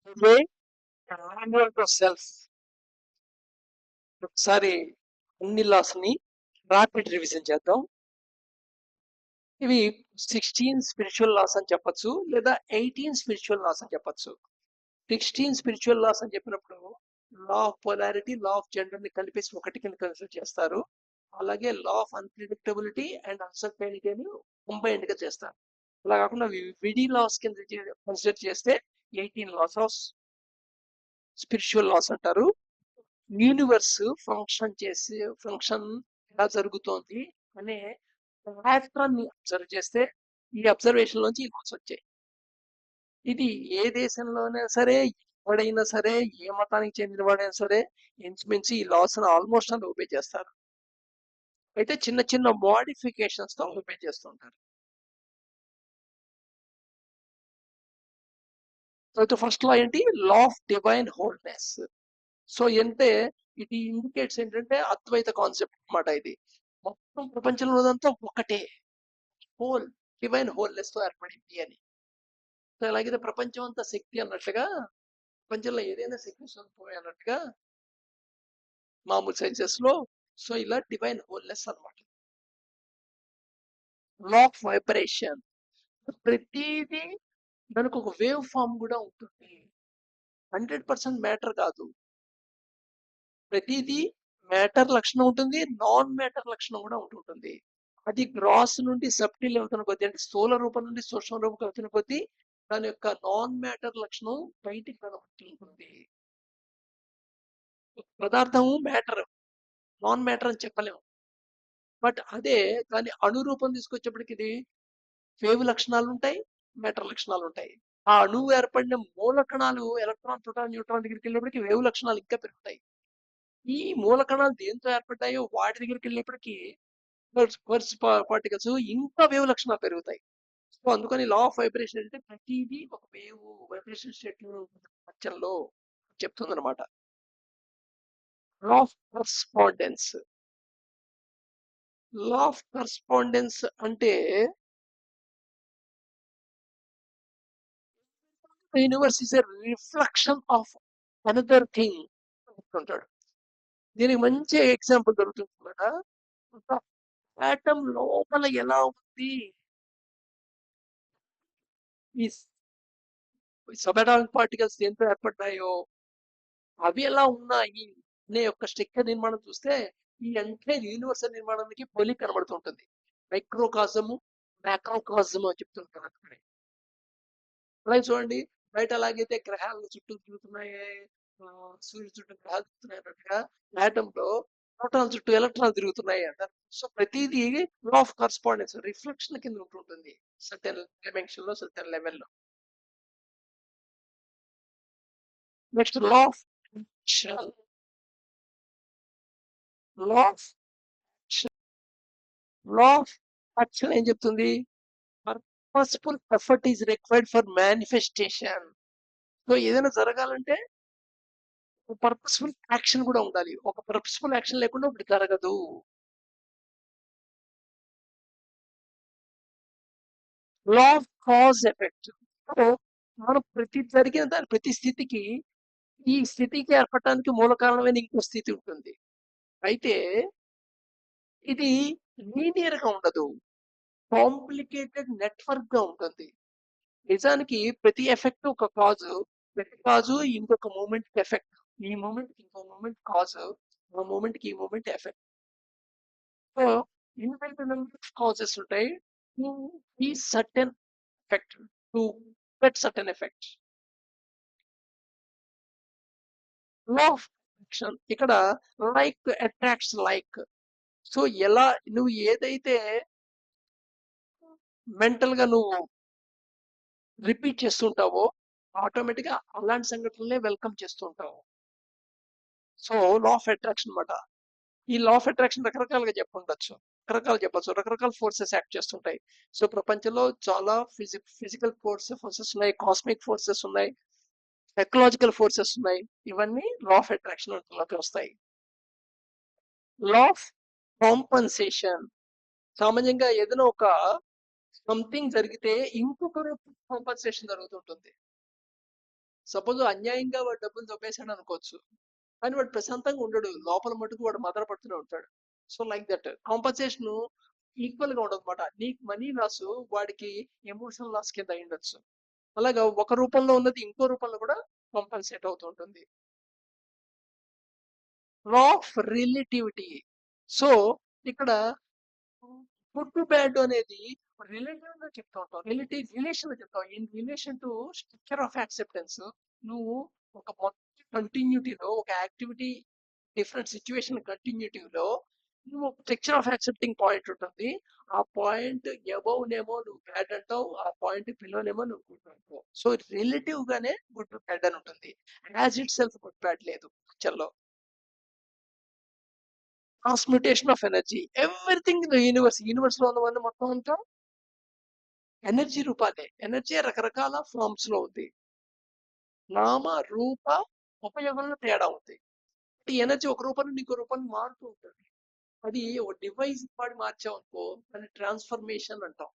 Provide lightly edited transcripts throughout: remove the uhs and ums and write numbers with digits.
Today, manual to self. ఒకసారి అన్ని loss ని ర్యాపిడ్ రివిజన్ చేద్దాం. ఇవి 16 స్పిరిచువల్ లాస్ అని చెప్పొచ్చు, లేదా 18 స్పిరిచువల్ లాస్ అని చెప్పొచ్చు. 16 స్పిరిచువల్ లాస్ అని చెప్పినప్పుడు law of polarity, law of gender ని కలిపేసి ఒకటి కింద కన్సిడర్ చేస్తారు. అలాగే law of unpredictability and uncertainty అని కంబైన్డ్ గా చేస్తారు. అలా కాకుండా విడి లాస్ కింద కన్సిడర్ చేస్తే 18 లాస్ ఆఫ్ స్పిరిచువల్ లాస్ అంటారు. యూనివర్స్ ఫంక్షన్ ఎలా జరుగుతోంది అనే ప్యాటర్న్ ని అబ్జర్వ్ చేస్తే ఈ అబ్జర్వేషన్ లోంచి ఈ లాస్ వచ్చాయి. ఇది ఏ దేశంలోనే సరే, ఎవడైనా సరే, ఏ మతానికి చెందిన వాడైనా సరే ఇంచుమించు ఈ లాస్ ఆల్మోస్ట్ అని ఓబే చేస్తారు. అయితే చిన్న చిన్న మోడిఫికేషన్స్ తో ఓబే చేస్తుంటారు. అయితే ఫస్ట్ లా ఏంటి? Law of divine wholeness. So అంటే ఇది ఇండికేట్స్ ఏంటంటే అద్వైత కాన్సెప్ట్ అన్నమాట. ఇది మొత్తం ప్రపంచంలో ఉన్నదంతా ఒకటే, హోల్, డివైన్ హోల్నెస్ తో ఏర్పడింది అని. సో ఎలాగైతే ప్రపంచం అంతా శక్తి అన్నట్లుగా, ప్రపంచంలో ఏదైనా శక్తి స్వరూపమే అన్నట్టుగా మామూలు సైన్సెస్ లో, సో ఇలా డివైన్ హోల్నెస్ అన్నమాట. Law of vibration. ప్రతిదీ దానికి ఒక వేవ్ ఫామ్ కూడా ఉంటుంది. 100% మ్యాటర్ కాదు, ప్రతిదీ మ్యాటర్ లక్షణం ఉంటుంది, నాన్ మ్యాటర్ లక్షణం కూడా ఉంటుంటుంది. అది గ్రాస్ నుండి సబ్టిల్ అవుతున్న కొద్దీ, అంటే స్థూల రూపం నుండి సూక్ష్మ రూపం అవుతున్న కొద్దీ దాని యొక్క నాన్ మ్యాటర్ లక్షణం బయటికి కనబడుతుంటుంది. పదార్థము మ్యాటర్, నాన్ మ్యాటర్ అని చెప్పలేము. బట్ అదే దాని అణురూపం తీసుకొచ్చేప్పటికి ఇది వేవ్ లక్షణాలు ఉంటాయి, మ్యాటర్ లక్షణాలు ఉంటాయి. ఆ అణువు ఏర్పడిన మూలకణాలు ఎలక్ట్రాన్, ప్రోటాన్, న్యూట్రాన్ దగ్గరికి వెళ్ళినప్పటికీ వేవ్ లక్షణాలు ఇంకా పెరుగుతాయి. ఈ మూలకణాలు దేంతో ఏర్పడ్డాయో వాటి దగ్గరికి వెళ్ళినప్పటికీ క్వర్స్ పార్టికల్స్ ఇంకా వేవ్ లక్షణాలు పెరుగుతాయి. సో అందుకని లా ఆఫ్ వైబ్రేషన్ అంటే ప్రతిదీ ఒక వేవ్ వైబ్రేషన్ స్టేట్ ప్రపంచంలో చెప్తుంది అనమాట. Law of correspondence. Law of correspondence అంటే universe is a reflection of another thing అంటాడు. దీనికి మంచి ఎగ్జాంపుల్ దొరుకుతుంది అనమాట. ఆటం లోపల ఎలా ఉంది, ఈ సబటానిక్ పార్టికల్స్ దేంతో ఏర్పడ్డాయో అవి ఎలా ఉన్నాయి అనే యొక్క స్ట్రక్చర్ నిర్మాణం చూస్తే ఈ ఎంటైర్ యూనివర్సల్ నిర్మాణానికి పోలిక కనబడుతుంటుంది. మైక్రోకాజము, మ్యాక్రోకాజము అని చెప్తుంటారు. అలాగే చూడండి, బయట ఎలాగైతే గ్రహాల చుట్టూ తిరుగుతున్నాయి, సూర్యుడు చుట్టూ గ్రహాలు తిరుగుతున్నాయి అన్నట్టుగా ఆటమ్ లో ప్రోటాన్ చుట్టూ ఎలక్ట్రాన్ తిరుగుతున్నాయి అంటారు. సో ప్రతిదీ లా ఆఫ్ కరస్పాండెన్స్, రిఫ్లెక్షన్ కింద ఉంటుంటుంది సర్టెన్ డైమెన్షన్ లో, సర్టెన్ లెవెల్లో. Next law of action. Law of law of action ఏం చెప్తుంది? Purposeful effort is required for manifestation. So ఏదైనా జరగాలంటే పర్పస్ఫుల్ యాక్షన్ కూడా ఉండాలి. ఒక పర్పస్ఫుల్ యాక్షన్ లేకుండా ఒకటి జరగదు. Law of cause effect. మనం ప్రతి జరిగిన దాని ప్రతి స్థితికి, ఈ స్థితికి ఏర్పడటానికి మూల కారణమైన ఇంకో స్థితి ఉంటుంది. అయితే ఇది లీనియర్ గా ఉండదు, కాంప్లికేటెడ్ నెట్వర్క్ గా ఉంటుంది. నిజానికి ప్రతి ఎఫెక్ట్ ఒక కాజు, ప్రతి కాజు ఇంకొక మూమెంట్ ఎఫెక్ట్, ఈ మూమెంట్ కి ఇంకో మూమెంట్ కాజు, ఆ మూమెంట్ కి ఈ moment effect. So independent causes ఉంటాయి టు ఈ certain effect, to get certain effect. Law of attraction ఇక్కడ లైక్ అట్రాక్ట్స్ లైక్. సో ఎలా నువ్వు ఏదైతే మెంటల్ గా నువ్వు రిపీట్ చేస్తుంటావో ఆటోమేటిక్ గా అలాంటి సంఘటనలే వెల్కమ్ చేస్తుంటావు. సో లా ఆఫ్ అట్రాక్షన్ అనమాట. ఈ లా ఆఫ్ అట్రాక్షన్ రకరకాలుగా చెప్పుండొచ్చు, రకరకాలు చెప్పచ్చు, రకరకాల ఫోర్సెస్ యాక్ట్ చేస్తుంటాయి. సో ప్రపంచంలో చాలా ఫిజికల్ ఫోర్సెస్ ఉన్నాయి, కాస్మిక్ ఫోర్సెస్ ఉన్నాయి, ఎకలాజికల్ ఫోర్సెస్ ఉన్నాయి. ఇవన్నీ లా ఆఫ్ అట్రాక్షన్ లోకి వస్తాయి. Law of compensation. సామాన్యంగా ఏదైనా ఒక సంథింగ్ జరిగితే ఇంకొకరు కాంపన్సేషన్ జరుగుతుంటుంది. సపోజ్ అన్యాయంగా వాడు డబ్బులు దొబ్బేసాడు అనుకోవచ్చు. కానీ వాడు ప్రశాంతంగా ఉండడు. లోపల మటుకు వాడు మదన పడుతూనే ఉంటాడు. So like that compensation equal గా ఉండదన్నమాట. నీకు మనీ లాస్ వాడికి ఎమోషనల్ లాస్ కింద అయ్యుండొచ్చు. అలాగా ఒక రూపంలో ఉన్నది ఇంకో రూపంలో కూడా కాంపెన్సేట్ అవుతూ ఉంటుంది. Law of relativity. సో ఇక్కడ గుడ్ టు బ్యాడ్ అనేది రిలేటివ్ గా చెప్తా ఉంటాం. రిలేషన్ లో చెప్తాం. In relation to structure of acceptance నువ్వు ఒక మొత్తం కంటిన్యూటీలో ఒక యాక్టివిటీ డిఫరెంట్ సిచ్యువేషన్ కంటిన్యూటీలో నువ్వు స్ట్రక్చర్ ఆఫ్ యాక్సెప్టింగ్ పాయింట్ ఉంటుంది. ఆ పాయింట్ అబౌవ్ నేమో నువ్వు బ్యాడ్ అంటావు, ఆ పాయింట్ బిలోనేమో నువ్వు గుడ్ అంటావు. సో రిలేటివ్ గానే గుడ్ టు బ్యాడ్ అని ఉంటుంది. As it self good bad లేదు పిక్చర్లో. Transmutation of energy. Everything in the universe లో ఉన్నవన్నీ మొత్తం అంతా ఎనర్జీ రూపాలే. ఎనర్జీ రకరకాల ఫార్మ్స్ లో ఉంది. నామ రూప ఉపయోగంలో తేడా ఉంది. ఈ ఎనర్జీ ఒక రూపం నుండి ఇంకో రూపాన్ని మారుతూ ఉంటుంది. అది ఒక డివైస్ వాడి మార్చామనుకో దాన్ని ట్రాన్స్ఫర్మేషన్ అంటాం.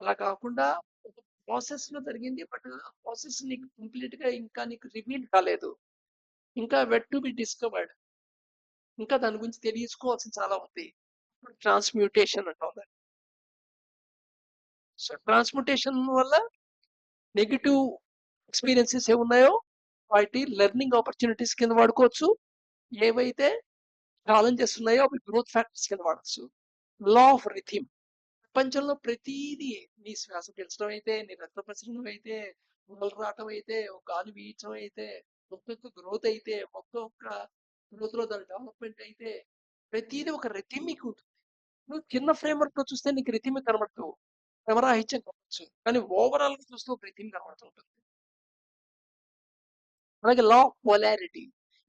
అలా కాకుండా ఒక ప్రాసెస్ లో జరిగింది. బట్ ఆ ప్రాసెస్ నీకు కంప్లీట్ గా ఇంకా నీకు రివీల్ కాలేదు. ఇంకా వెట్ టు బి డిస్కవర్డ్. ఇంకా దాని గురించి తెలుసుకోవాల్సిన చాలా ఉంది. ట్రాన్స్మ్యూటేషన్ అంటాం దాన్ని. సో ట్రాన్స్మ్యూటేషన్ వల్ల నెగిటివ్ ఎక్స్పీరియన్సెస్ ఏమున్నాయో వాటి లెర్నింగ్ ఆపర్చునిటీస్ కింద వాడుకోవచ్చు. ఏవైతే ఛాలెంజెస్ ఉన్నాయో అవి గ్రోత్ ఫ్యాక్టర్స్ కింద వాడచ్చు. Law of rhythm. ప్రపంచంలో ప్రతిదీ నీ శ్వాస పీల్చడం అయితే, నీ రక్త ప్రసరణం అయితే, ఊహలు రావటం అయితే, ఒక గాలి వీచడం అయితే, ఒక్కొక్క గ్రోత్ అయితే, ఒక్కొక్క గ్రోత్ లో దాని డెవలప్మెంట్ అయితే ప్రతిదీ ఒక రిథమిక్ ఉంటుంది. నువ్వు చిన్న ఫ్రేమ్ వర్క్ లో చూస్తే నీకు రిథమిక్ కనబడతావు, క్రమరాహిత్యం కనబడచ్చు, కానీ ఓవరాల్ గా చూస్తే ఒక రిథమిక్ కనబడుతుంటుంది. అలాగే లా ఆఫ్ పోలారిటీ.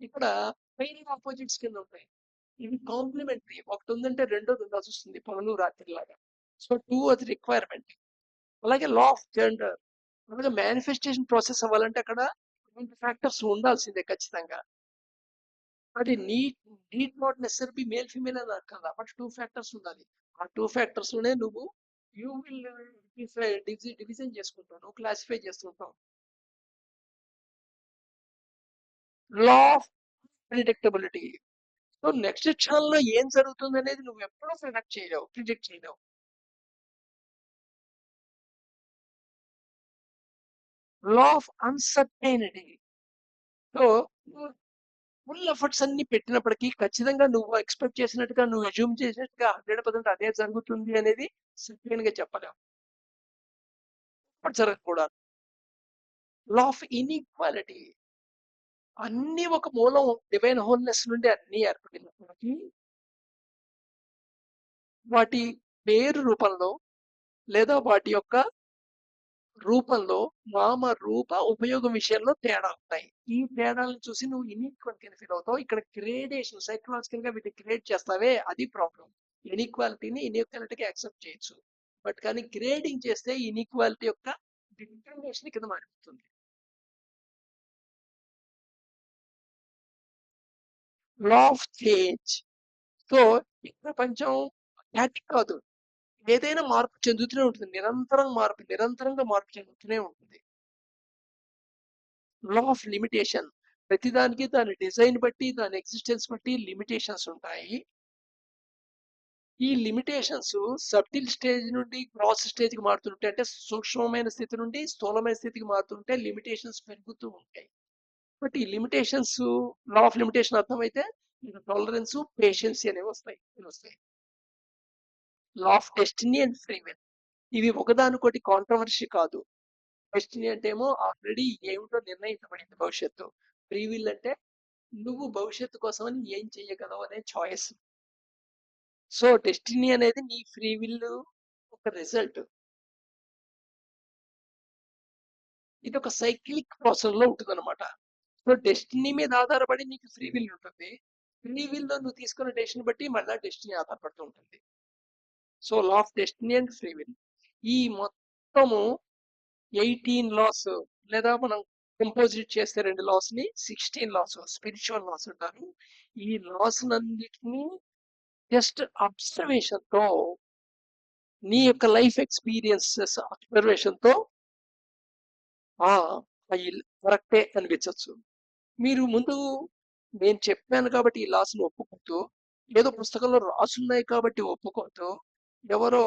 ఇక్కడ పైన ఆపోజిట్స్ కింద ఉంటాయి. ఇవి కాంప్లిమెంటరీ. ఒకటి ఉందంటే రెండోది ఉండాల్సి వస్తుంది, పగలు రాత్రి లాగా. సో టూ అది రిక్వైర్మెంట్. అలాగే లా ఆఫ్ జెండర్. అలాగే మేనిఫెస్టేషన్ ప్రాసెస్ అవ్వాలంటే అక్కడ రెండు ఫ్యాక్టర్స్ ఉండాల్సిందే ఖచ్చితంగా. అది need not necessary male female అని అర్థం, బట్ టూ ఫ్యాక్టర్స్ ఉండాలి. ఆ టూ ఫ్యాక్టర్స్ లోనే నువ్వు యూ విల్ డివిజన్ చేసుకుంటావు, నువ్వు క్లాసిఫై చేస్తుంటావు. Law of predictability. So next క్షణంలో ఏం జరుగుతుంది అనేది నువ్వు ఎప్పుడూ ప్రిడిక్ట్ చేయలేవు. Law of uncertainty. So full efforts అన్ని పెట్టినప్పటికీ ఖచ్చితంగా నువ్వు ఎక్స్పెక్ట్ చేసినట్టుగా, నువ్వు అజ్యూమ్ చేసినట్టుగా 100% అదే జరుగుతుంది అనేది సర్టైన్ గా చెప్పలేము. జరగకూడదు. Law of inequality. అన్ని ఒక మూలం డివైన్ హోల్నెస్ నుండి అన్ని ఏర్పడినప్పటికీ వాటి పేరు రూపంలో లేదా వాటి యొక్క రూపంలో నామ రూప ఉపయోగం విషయంలో తేడా ఉంటాయి. ఈ తేడాలను చూసి నువ్వు ఇన్ఈక్వాలిటీ అని ఫీల్ అవుతావు. ఇక్కడ గ్రేడేషన్ సైకలాజికల్ గా వీటిని క్రియేట్ చేస్తావే అది ప్రాబ్లం. ఇన్ఈక్వాలిటీని ఇన్ఈక్వాలిటీకి యాక్సెప్ట్ చేయొచ్చు, బట్ కానీ గ్రేడింగ్ చేస్తే ఇన్ఈక్వాలిటీ యొక్క డిటర్మినేషన్ కింద మారిపోతుంది. Law of change. సో ఈ ప్రపంచం స్టాటిక్ కాదు, ఏదైనా మార్పు చెందుతూనే ఉంటుంది. నిరంతరంగా మార్పు చెందుతూనే ఉంటుంది. Law of limitation. ప్రతిదానికి దాని డిజైన్ బట్టి, దాని ఎగ్జిస్టెన్స్ బట్టి లిమిటేషన్స్ ఉంటాయి. ఈ లిమిటేషన్స్ సబ్టిల్ స్టేజ్ నుండి గ్రాస్ స్టేజ్ కి మారుతుంటే, అంటే సూక్ష్మమైన స్థితి నుండి స్థూలమైన స్థితికి మారుతుంటే లిమిటేషన్స్ పెరుగుతూ ఉంటాయి. బట్ ఈ లిమిటేషన్స్, లా ఆఫ్ లిమిటేషన్ అర్థమైతే టాలరెన్స్, పేషెన్స్ అనేవి వస్తాయి. Law of destiny and free will. ఇవి ఒకదానికొకటి కాంట్రవర్సీ కాదు. డెస్టినీ అంటే ఏమో ఆల్రెడీ ఏమిటో నిర్ణయించబడింది భవిష్యత్తు. ఫ్రీ విల్ అంటే నువ్వు భవిష్యత్తు కోసం అని ఏం చేయగలవు అనే చాయిస్. సో డెస్టినీ అనేది నీ ఫ్రీ విల్ ఒక రిజల్ట్. ఇది ఒక సైక్లిక్ ప్రాసెస్ లో ఉంటుంది అనమాట. సో డెస్టినీ మీద ఆధారపడి నీకు ఫ్రీ విల్ ఉంటుంది. ఫ్రీ విల్ లో నువ్వు తీసుకున్న డెసిషన్ బట్టి మళ్ళీ డెస్టినీ ఆధారపడుతూ ఉంటుంది. So law of destiny and free will. ఈ మొత్తము 18 లాస్, లేదా మనం కంపోజిట్ చేస్తే రెండు లాస్ ని 16 లాస్, స్పిరిచువల్ లాస్ అంటారు. ఈ లాస్ అన్నిటినీ జస్ట్ అబ్జర్వేషన్ తో, నీ యొక్క లైఫ్ ఎక్స్పీరియన్సెస్ అబ్జర్వేషన్ తో కరెక్టే అనిపించవచ్చు. మీరు ముందు నేను చెప్పాను కాబట్టి ఈ లాస్‌ని ఒప్పుకుంటూ, ఏదో పుస్తకంలో రాసున్నాయి కాబట్టి ఒప్పుకుంటూ, ఎవరో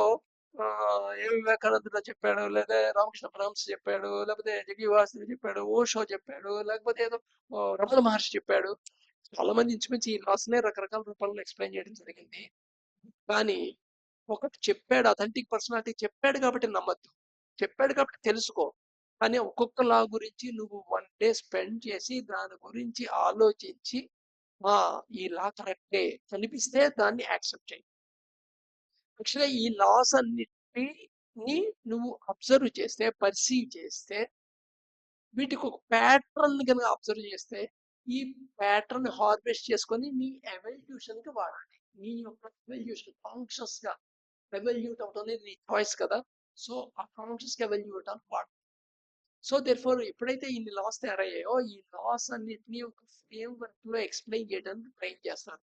ఏ వివేకానందుడో చెప్పాడు, లేదా రామకృష్ణ పరమహంస చెప్పాడు, లేకపోతే జగ్గి వాసుదేవ్ చెప్పాడు, ఓషో చెప్పాడు, లేకపోతే ఏదో రమణ మహర్షి చెప్పాడు. చాలా మంది ఇంచుమించు ఈ లాస్‌నే రకరకాల రూపాల్లో ఎక్స్‌ప్లెయిన్ చేయడం జరిగింది. కానీ ఒకటి చెప్పాడు, అథెంటిక్ పర్సనాలిటీ చెప్పాడు కాబట్టి నమ్మద్దు. చెప్పాడు కాబట్టి తెలుసుకో. కానీ ఒక్కొక్క లా గురించి నువ్వు 1 డే స్పెండ్ చేసి దాని గురించి ఆలోచించి, ఆ! ఈ లా కరెక్టే అనిపిస్తే దాన్ని యాక్సెప్ట్ చెయి. యాక్చువల్‌గా ఈ లాస్ అన్నిటిని నువ్వు అబ్జర్వ్ చేస్తే, పర్సీవ్ చేస్తే, వీటికి ఒక ప్యాటర్న్ గనుక అబ్జర్వ్ చేస్తే, ఈ ప్యాటర్న్ హార్వెస్ట్ చేసుకొని నీ ఎవల్యూషన్‌కి వాడాలి. నీ యొక్క ఎవల్యూషన్ కాన్షియస్‌గా ఎవల్యూట్ అవ్వడం అనేది నీ చాయిస్ కదా! సో, ఆ కాన్షియస్‌గా ఎవల్యూట్ అవ్వడానికి వాడు. సో, దేర్‌ఫోర్ ఎప్పుడైతే ఇన్ని లాస్ తయారయ్యాయో, ఈ లాస్ అన్నిటిని ఒక ఫ్రేమ్‌వర్క్‌లో ఎక్స్‌ప్లెయిన్ చేయడానికి ట్రై చేస్తారు.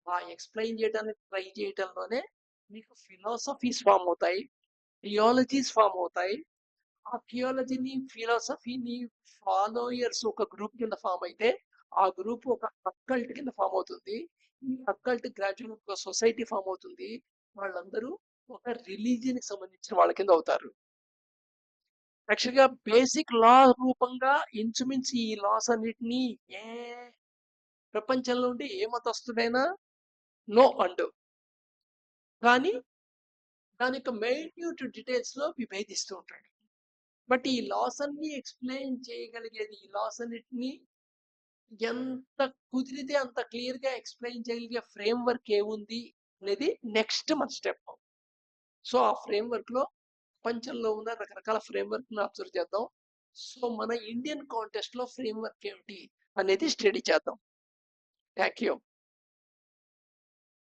ఆ ఎక్స్‌ప్లెయిన్ చేయడానికి ట్రై చేయటంలోనే మీకు ఫిలాసఫీస్ ఫార్మ్ అవుతాయి. థియాలజీస్ ఫార్మ్ అవుతాయి. ఆ థియాలజీని, ఫిలాసఫీని ఫాలోయర్స్ ఒక గ్రూప్ కింద ఫార్మ్ అయితే, ఆ గ్రూప్ ఒక అక్కల్ట్ కింద ఫార్మ్ అవుతుంది. ఈ అక్కల్ట్ గ్రాడ్యువల్ ఒక సొసైటీ ఫార్మ్ అవుతుంది. వాళ్ళందరూ ఒక రిలీజియన్‌కి సంబంధించిన వాళ్ళ కింద అవుతారు. యాక్చువల్‌గా బేసిక్ లా రూపంగా ఇంచుమించు ఈ లాస్ అన్నిటిని ఏ ప్రపంచంలో ఉండే ఏ మతస్థుడైనా నో అండు. కానీ దాని యొక్క మైన్యూట్ డీటెయిల్స్‌లో విభేదిస్తూ ఉంటాడు. బట్ ఈ లాస్ అన్ని ఎక్స్‌ప్లెయిన్ చేయగలిగేది, ఈ లాస్ అన్నిటిని ఎంత కుదిరితే అంత క్లియర్‌గా ఎక్స్‌ప్లెయిన్ చేయగలిగే ఫ్రేమ్‌వర్క్ ఏముంది అనేది నెక్స్ట్ మన స్టెప్. సో, ఆ ఫ్రేమ్‌వర్క్‌లో ప్రపంచంలో ఉన్న రకరకాల ఫ్రేమ్‌వర్క్‌ని అబ్జర్వ్ చేద్దాం. సో, మన ఇండియన్ కాంటెక్స్ట్‌లో ఫ్రేమ్‌వర్క్ ఏమిటి అనేది స్టడీ చేద్దాం. Thank you.